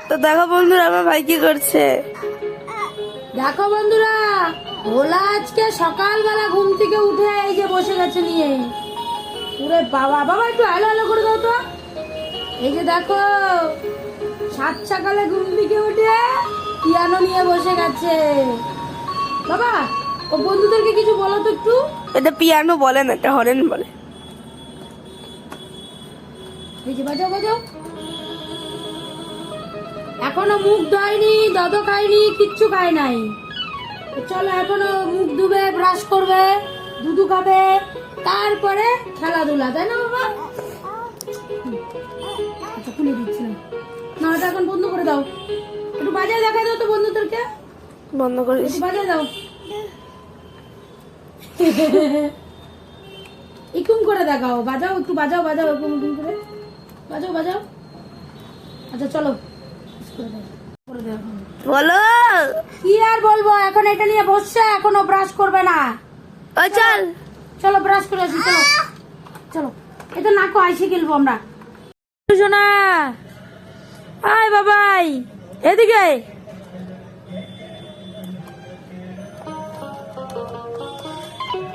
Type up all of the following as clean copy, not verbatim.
তো দেখো বন্ধুরা আমার ভাই কি করছে। দেখো বন্ধুরা, ভোলা আজকে সকালবেলা ঘুম থেকে উঠে এই যে বসে গেছে নিয়ে। ওরে বাবা, বাবা একটু আলো আলো করে দাও তো। এই যে দেখো, সাত সকালে ঘুম থেকে উঠে পিয়ানো নিয়ে বসে গেছে। বাবা, ও বন্ধুদেরকে কিছু বলো তো একটু। এটা পিয়ানো বলে না, এটা হরেন বলে। এই যে বাজাও বাজাও। এখনো মুখ ধোয়নি, দদ খায়নি, কিচ্ছু খায় নাই। চলো এখনো মুখ ধুবে, ব্রাশ করবে, দুধু খাবে, তারপরে খেলাধুলা, তাই না বাবা? আচ্ছা খুলে দিচ্ছি না, এটা এখন বন্ধ করে দাও। একটু বাজায় দেখা দাও তো বন্ধুদেরকে, বন্ধ করে একটু বাজায় দাও। ইকুম করে দেখাও, বাজাও একটু, বাজাও বাজাও, এরকম এরকম করে বাজাও বাজাও। আচ্ছা চলো করে দাও। বলো। কি আর বলবো, এখন এটা নিয়ে বসছে, এখনো ব্রাশ করবে না। ও চল চলো ব্রাশ করে আসি, চলো চলো। এটা নাকো আইসে খেলবো আমরা। শোনা আয় বাবাই, এদিকে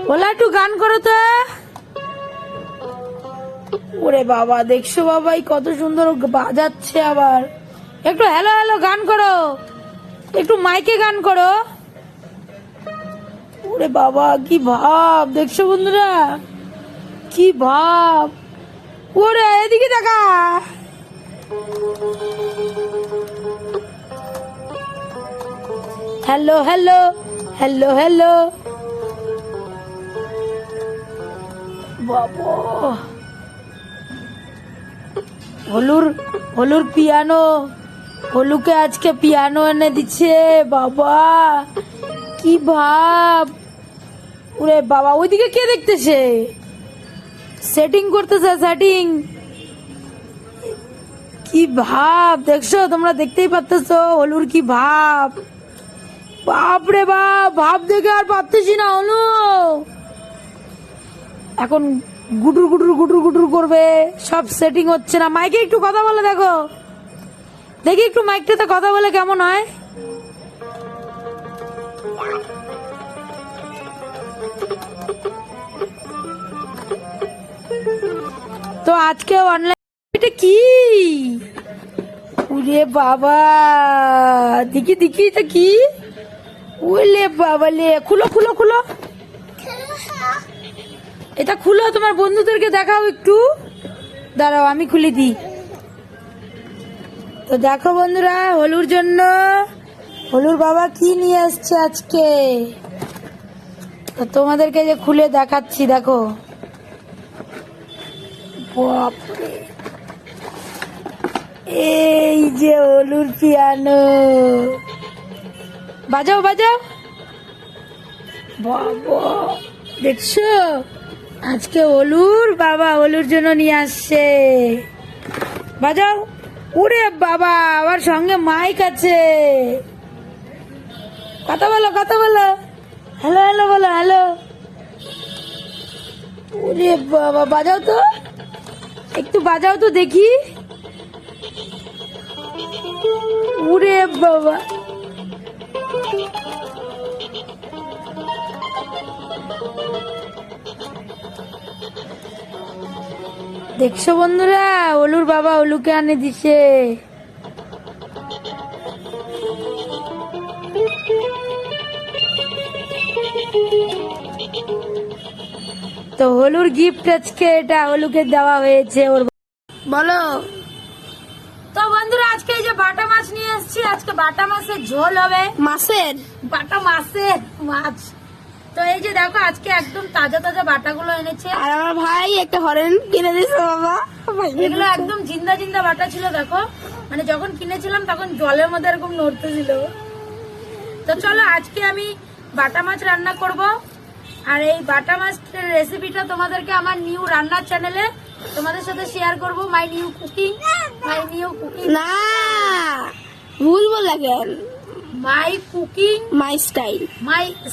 বলা, একটু গান করো তো। ওরে বাবা, দেখছো বাবাই কত সুন্দর বাজাচ্ছে। আবার একটু হ্যালো হ্যালো গান করো, একটু মাইকে গান করো। ওরে বাবা, কি ভাব দেখছো বন্ধুরা, কি ভাব। ওরে এদিকে দেখা, হ্যালো হ্যালো হ্যালো হ্যালো। বাবা, হলুর পিয়ানো, হলুকে আজকে পিয়ানো এনে দিচ্ছে। বাবা কি ভাব। ওরে বাবা, ওইদিকে কে দেখতেছে? সেটিং করতেছে, সেটিং। কি ভাব দেখছো তোমরা, দেখতেই পাচ্তেছো হলুর কি ভাব। বাপ রে বাপ, ভাব দেখে আর পারতেছি না। হলু এখন গুটুর গুটুর গুটুর গুটুর করবে, সব সেটিং হচ্ছে না। মাইকে একটু কথা বলে দেখো, দেখি একটু মাইকটাতে কথা বলে কেমন হয়। তো আজকে অনলাইন, এটা কি? ওরে বাবা, দেখি দেখি এটা কি? ওলে বাবা লে, খুলো খুলো খুলো, এটা খুলো, তোমার বন্ধুদেরকে দেখাও একটু। দাঁড়াও আমি খুলে দিই। তো দেখো বন্ধুরা, হলুর জন্য হলুর বাবা কি নিয়ে আসছে আজকে, তো তোমাদেরকে যে খুলে দেখাচ্ছি। দেখো, বাপরে, এই যে হলুর পিয়ানো। বাজাও বাজাও। বাবা দেখছো, আজকে হলুর বাবা হলুর জন্য নিয়ে আসছে। বাজাও। ওরে বাবা, আবার সঙ্গে মাইক আছে। কথা বলো কথা বলো, হ্যালো হ্যালো বলো, হ্যালো। ওরে বাবা, বাজাও তো, একটু বাজাও তো দেখি। ওরে বাবা, দেখছো বন্ধুরা, হলুর বাবা হলুকে আনে দিছে। তো হলুর গিফট আজকে এটা হলুকে দেওয়া হয়েছে ওর। বলো। তো বন্ধুরা, আজকে এই যে বাটা মাছ নিয়ে এসেছি, আজকে বাটা মাছের ঝোল হবে। মাছের বাটা মাছের মাছ। তো এই যে দেখো, আজকে একদম তাজা তাজা বাটাগুলো এনেছে। আর আমার ভাই একটা হরেন কিনে দিয়েছে বাবা। এগুলো একদম জিন্দা জিন্দা বাটা ছিল। দেখো, মানে যখন কিনেছিলাম তখন জলের মধ্যে এরকম নড়তেছিল। তো চলো আজকে আমি বাটা মাছ রান্না করব। আর এই বাটা মাছের রেসিপিটা তোমাদেরকে আমার নিউ রান্নার চ্যানেলে তোমাদের সাথে শেয়ার করব। মাই নিউ কুকিং না, ভুল বলে কেন? মাই কুকিং মাই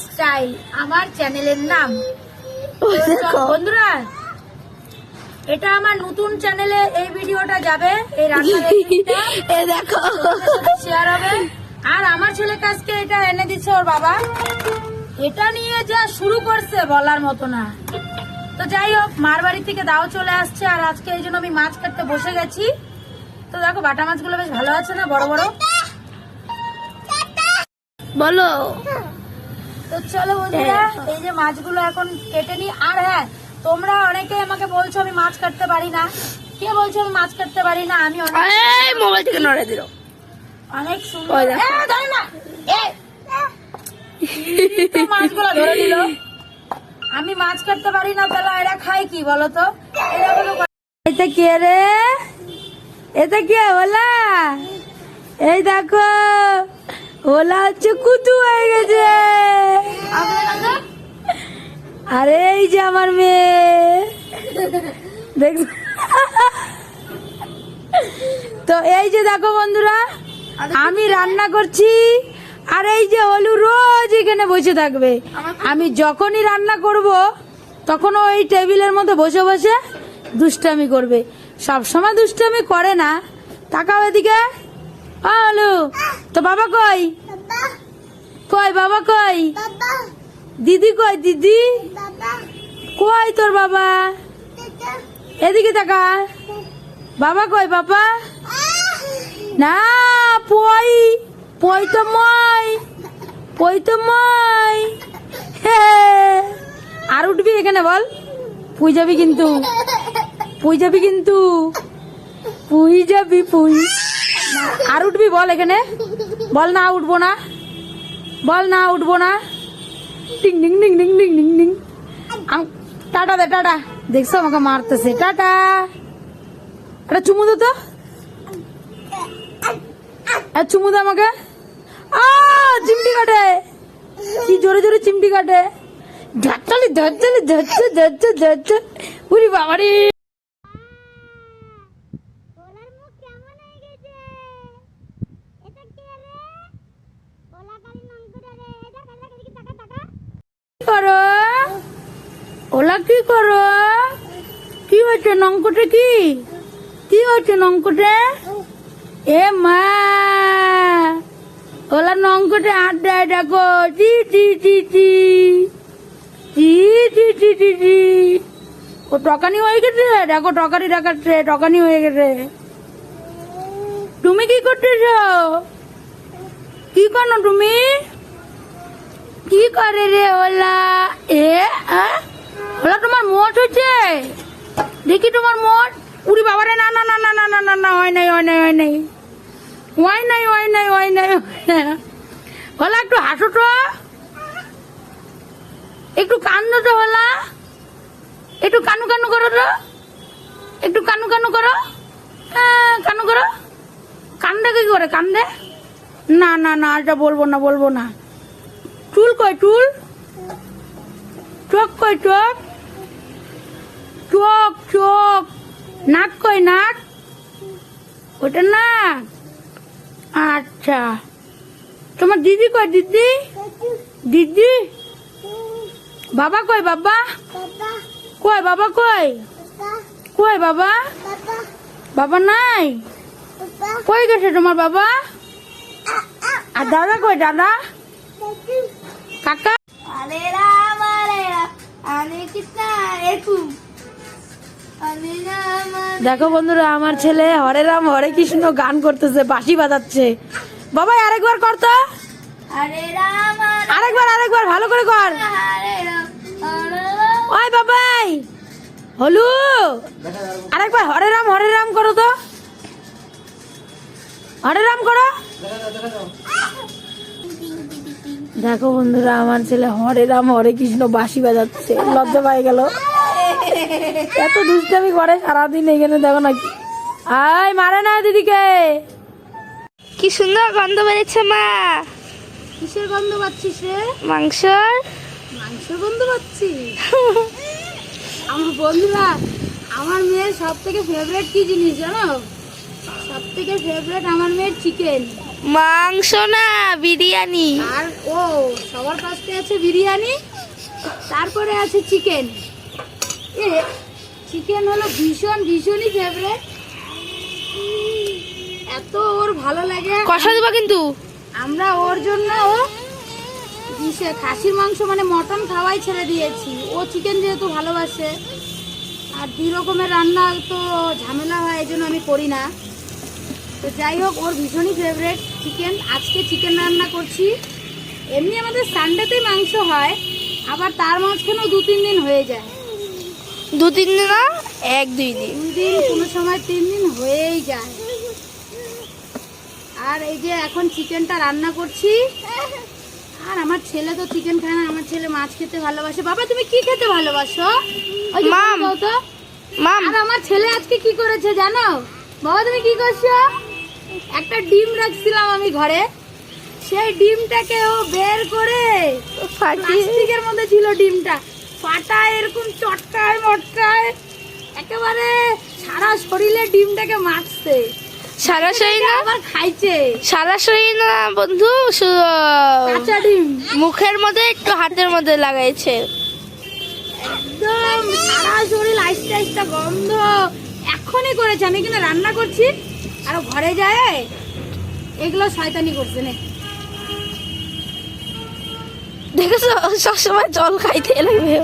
স্টাইল আমার চ্যানেলের নাম। তো বন্ধুরা, এটা আমার নতুন চ্যানেলে এই ভিডিওটা যাবে, এই রান্নার রেসিপিটা এ দেখো শেয়ার হবে। আর আমার ছেলের কাছকে এটা এনে দিচ্ছে ওর বাবা, এটা নিয়ে যা শুরু করছে বলার মতো না। তো যাই হোক, মার বাড়ি থেকে দাও চলে আসছে, আর আজকে এই জন্য আমি মাছ কাটতে বসে গেছি। তো দেখো বাটা মাছগুলো বেশ ভালো আছে না, বড় বড়। বলো। তো চলো বন্ধুরা, এই যে মাছগুলো এখন কেটে নি। আর হ্যাঁ, তোমরা অনেকে আমাকে বলছো আমি মাছ কাটতে পারি না। কে বলছো আমি মাছ কাটতে পারি না? আমি এই মোবাইল থেকে নড়ে দিল। অনেক ওই সুন্দর। দেখো। ধরে না, তো মাছগুলো ধরে নিল। আমি মাছ কাটতে পারি না, তাহলে এরা খায় কি বলো তো? এটা কে রে? এটা কে? ওলা। এই দেখো, ওলা হচ্ছে কুতু হয়ে গেছে। আরে এই যে আমার মেয়ে, দেখ। তো এই যে দেখো বন্ধুরা, আমি রান্না করছি, আর এই যে হলু রোজ এখানে বসে থাকবে। আমি যখনই রান্না করব তখন ওই টেবিলের মধ্যে বসে বসে দুষ্টামি করবে। সব সময় দুষ্টামি করে না। তাকাও এদিকে। হলু, তো বাবা কই? কই বাবা কই? দিদি কই? দিদি কই তোর বাবা? এদিকে তাকা। বাবা কই? বাবা না, পই পই তো মই, পই তো মই। আর উঠবি এখানে? বল, পুই যাবি কিন্তু, পুই যাবি কিন্তু, পুই যাবি, পুই। আর উঠবি? বল এখানে, বল না উঠবো না, বল না উঠবো না। টিং ডিং ডিং ডিং ডিং ডিং ডিং। টাটা দে, টাটা। দেখছো আমাকে মারতেছে। টাটা। একটা চুমু দে তো, চুমু দে আমাকে। চিমটি কাটে, কি জোরে জোরে চিমটি কাটে। ঝাঁচালি ঝাঁচালি ঝাঁচা ঝাঁচা ঝাঁচা। উরি বাবারি। করো ওলা, কি করো? কি হচ্ছে নঙ্কটে? কি কি হচ্ছে নঙ্কটে? এ মা, ওলা নঙ্কটে হাত দেয়। দেখো, টি টি টি টি টি টি টি টি টি। ও টকানি হয়ে গেছে। দেখো টকারি দেখাচ্ছে, টকানি হয়ে গেছে। তুমি কি করতেছ? কি করো তুমি? কি করে রে ওলা? ওলা তোমার মোট হচ্ছে? দেখি তোমার মোট। উড়ি বাবারে, না না না না না না না না, হয় নাই হয় নাই হয় নাই হয় নাই হয় নাই হয় নাই। ওলা একটু হাসো তো, একটু কান্দো তো। ওলা একটু কানু কানু করো তো, একটু কানু কানু করো। কানু করো। কান্দে কি করে? কান্দে না না না, এটা বলবো না, বলবো না। চুল কই? চুল। চোখ কই? চোখ। চোখ চোখ। নাক কই? নাক। ওটা নাক। আচ্ছা, তোমার দিদি কই? দিদি দিদি। বাবা কই? বাবা কই? বাবা কই? কই বাবা? বাবা নাই। কই গেছে তোমার বাবা? আর দাদা কই? দাদা কাকা। আরে রাম আরে রাম, আরে কিতনা একু। দেখো বন্ধুরা, আমার ছেলে হরে রাম হরে কৃষ্ণ গান করতেছে, বাঁশি বাজাচ্ছে। বাবা আরেকবার কর তো। আরে রাম আরেকবার, আরেকবার ভালো করে কর। আরে রাম, আরে রাম। ওই বাবাই, হলু, আরেকবার হরে রাম করো তো। হরে রাম করো। দেখো বন্ধুরা, আমার ছেলে হরে রাম হরে কৃষ্ণ বাঁশি বাজাচ্ছে। লজ্জা পাই গেল, এত দুষ্টামি করে সারাদিন এখানে। দেখো না, আয় মারে না দিদিকে। কি সুন্দর গন্ধ বেরোচ্ছে মা। কিসের গন্ধ পাচ্ছিস রে? মাংসর। মাংসের গন্ধ পাচ্ছি। আমার বন্ধুরা, আমার মেয়ের সব থেকে ফেভারিট কি জিনিস জানো? সব থেকে ফেভারিট আমার মেয়ের চিকেন। মাংস না, বিরিয়ানি। আর ও সবার ফার্স্টে আছে বিরিয়ানি, তারপরে আছে চিকেন। চিকেন হলো ভীষণই ফেভারিট, এত ওর ভালো লাগে। কষা দিবা কিন্তু। আমরা ওর জন্য খাসির মাংস মানে মটন খাওয়াই ছেড়ে দিয়েছি, ও চিকেন যেহেতু ভালোবাসে। আর 2 রকমের রান্না তো ঝামেলা হয়, এই জন্য আমি করি না। তো যাই হোক, ওর ভীষণই ফেভারিট চিকেন। আজকে চিকেন রান্না করছি। এমনি আমাদের সানডেতেই মাংস হয়, আবার তার মাঝখানেও 2-3 দিন হয়ে যায়। 2-3 দিন না, 1-2 দিন। 2 দিন, কোনো সময় 3 দিন হয়েই যায়। আর এই যে এখন চিকেনটা রান্না করছি। আর আমার ছেলে তো চিকেন খায় না, আমার ছেলে মাছ খেতে ভালোবাসে। বাবা তুমি কি খেতে ভালোবাসো? ওই যে মাম। বলো তো। মাম, আর আমার ছেলে আজকে কি করেছে জানো? বাবা তুমি কি করছো? একটা ডিম রাখছিলাম আমি ঘরে, সেই ডিমটাকে ও বের করে, প্লাস্টিকের মধ্যে ছিল ডিমটা, ফাটায় এরকম চটকায় মটকায় একেবারে সারা শরীরে ডিমটাকে মাখছে। সরাসরি না, আবার খাইছে সরাসরি না বন্ধু, কাঁচা ডিম। মুখের মধ্যে একটু হাতের মধ্যে লাগাইছে। একদম সারা শরীর আইসটা আইসটা গন্ধ। এখনই করেছে, আমি কিন্তু রান্না করছি। আর ও ঘরে যায় এগুলো শয়তানি করছে না। দেখেছো, সবসময় জল খাইতে লাগবে।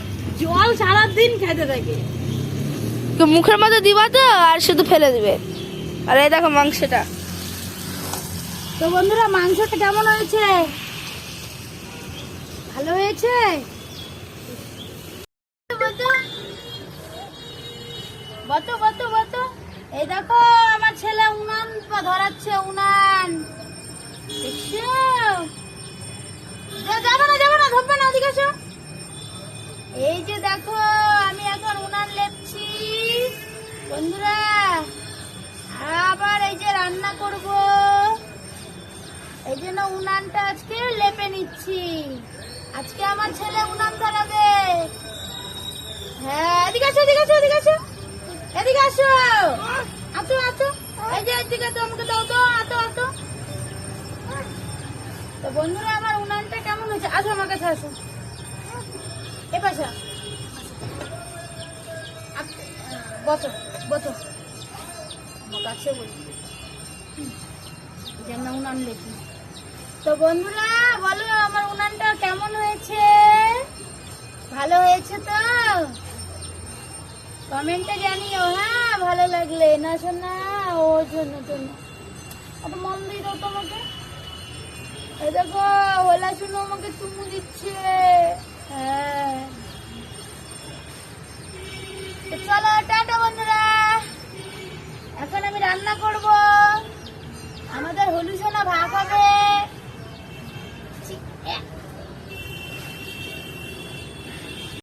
জল সারাদিন খেতে থাকে। তো মুখের মধ্যে দিবা তো আর শুধু ফেলে দিবে। আর এই দেখো মাংসটা। তো বন্ধুরা, মাংসটা কেমন হয়েছে? ভালো হয়েছে? বতো বতো বতো। এই দেখো আমার ছেলে উনান ধরাচ্ছে, উনান। দেখছো? যাবো না ধরবে না, ওদিকে এসো। এই যে দেখো আমি এখন উনান লেপছি বন্ধুরা। আবার এই যে রান্না করব, এই জন্য উনানটা আজকে লেপে নিচ্ছি। আজকে আমার ছেলে উনান ধরাবে। হ্যাঁ, এদিকে আসো এদিকে আসো এদিকে আসো এদিকে আসো। আসো আসো, এই যে এদিকে তো আমাকে দাও তো, আতো আতো। তো বন্ধুরা, আমার উনানটা কেমন হয়েছে? আসো আমার কাছে আসো, এ পাশে বসো বসো আমার কাছে বলি যেন উনান লেপি। তো বন্ধুরা বলো, আমার উনানটা কেমন হয়েছে? ভালো হয়েছে তো? কমেন্টে জানিও হ্যাঁ, ভালো লাগলে। না শোনা, ওর জন্য অত মন দিয়ে দাও তোমাকে। এই দেখো ওলা শুনো আমাকে চুমু দিচ্ছে। হ্যাঁ, তো চলো টাটা বন্ধুরা। এখন আমি রান্না করব, আমাদের হলু সোনা ভাগ হবে।